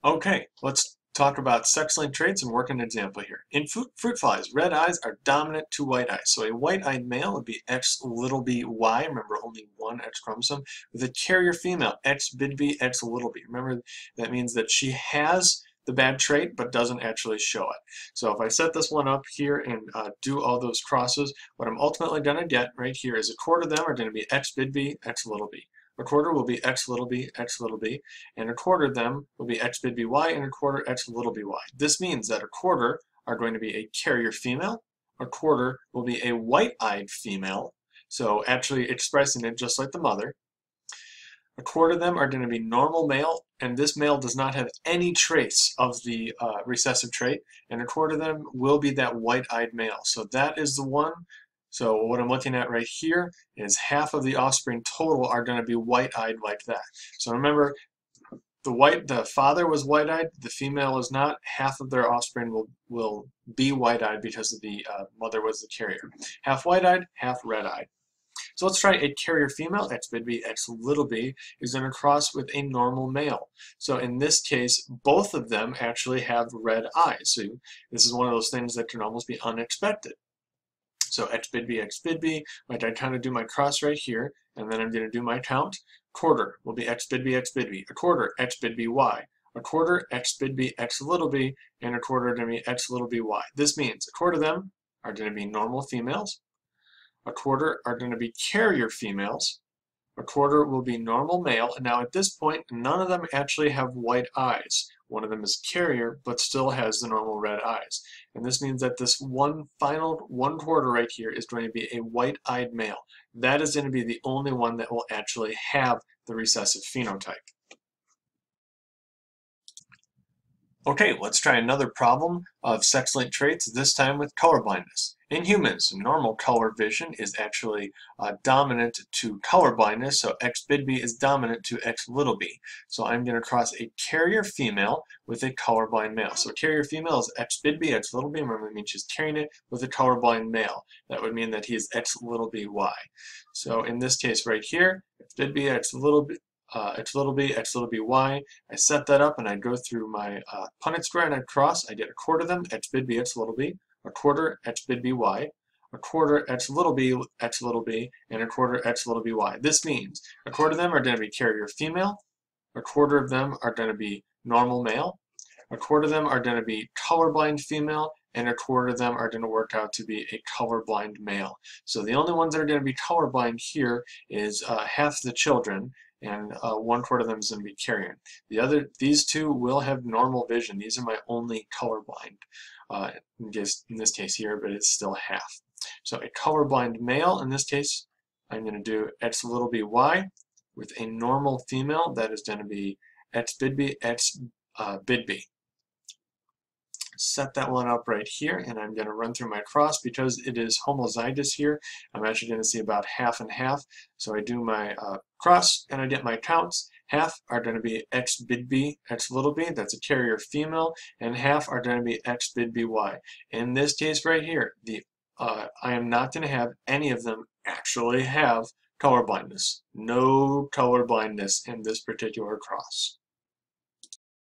Okay, let's talk about sex-linked traits and work an example here. In fruit flies, red eyes are dominant to white eyes. So a white-eyed male would be X little b Y, remember only one X chromosome, with a carrier female, X big B, X little b. Remember that means that she has the bad trait but doesn't actually show it. So if I set this one up here and do all those crosses, what I'm ultimately going to get right here is a quarter of them are going to be X big B, X little b. A quarter will be X little b, X little b, and a quarter of them will be X big by, and a quarter X little by. This means that a quarter are going to be a carrier female, a quarter will be a white-eyed female, so actually expressing it just like the mother. A quarter of them are going to be normal male, and this male does not have any trace of the recessive trait, and a quarter of them will be that white-eyed male. So that is the one. So what I'm looking at right here is half of the offspring total are going to be white-eyed like that. So remember, the father was white-eyed, the female is not. Half of their offspring will be white-eyed because of the mother was the carrier. Half white-eyed, half red-eyed. So let's try a carrier female, X big B, X little b, is going to cross with a normal male. So in this case, both of them actually have red eyes. So this is one of those things that can almost be unexpected. So X big B, X big B, like I kind of do my cross right here, and then I'm going to do my count. Quarter will be X big B, X big B. A quarter, X big B, Y. A quarter, X big B, X little b, and a quarter going to be X little b, Y. This means a quarter of them are going to be normal females. A quarter are going to be carrier females. A quarter will be normal male, and now at this point, none of them actually have white eyes. One of them is carrier, but still has the normal red eyes. And this means that this final one quarter right here is going to be a white-eyed male. That is going to be the only one that will actually have the recessive phenotype. Okay, let's try another problem of sex-linked traits, this time with color blindness. In humans, normal color vision is actually dominant to color blindness, so X big B is dominant to X little b. So I'm going to cross a carrier female with a colorblind male. So a carrier female is X big B, X little b. Remember, that means she's carrying it with a colorblind male. That would mean that he is X little b Y. So in this case right here, X big B, X little b, X little b, X little b, Y. I set that up and I go through my Punnett square and I cross. I get a quarter of them, X big B, X little b, a quarter X big B, Y, a quarter X little b, and a quarter X little b, Y. This means a quarter of them are going to be carrier female, a quarter of them are going to be normal male, a quarter of them are going to be colorblind female, and a quarter of them are going to work out to be a colorblind male. So the only ones that are going to be colorblind here is half the children, and one quarter of them is going to be carrier. These two will have normal vision. These are my only colorblind in this case here, but it's still half. So a colorblind male, in this case, I'm going to do X little b, Y, with a normal female, that is going to be X big B, X big B. Set that one up right here, and I'm going to run through my cross. Because it is homozygous here, I'm actually going to see about half and half. So I do my cross and I get my counts. Half are going to be X big B, X little b, that's a carrier female, and half are going to be X big B, Y. In this case right here, I am not going to have any of them actually have color blindness. No color blindness in this particular cross.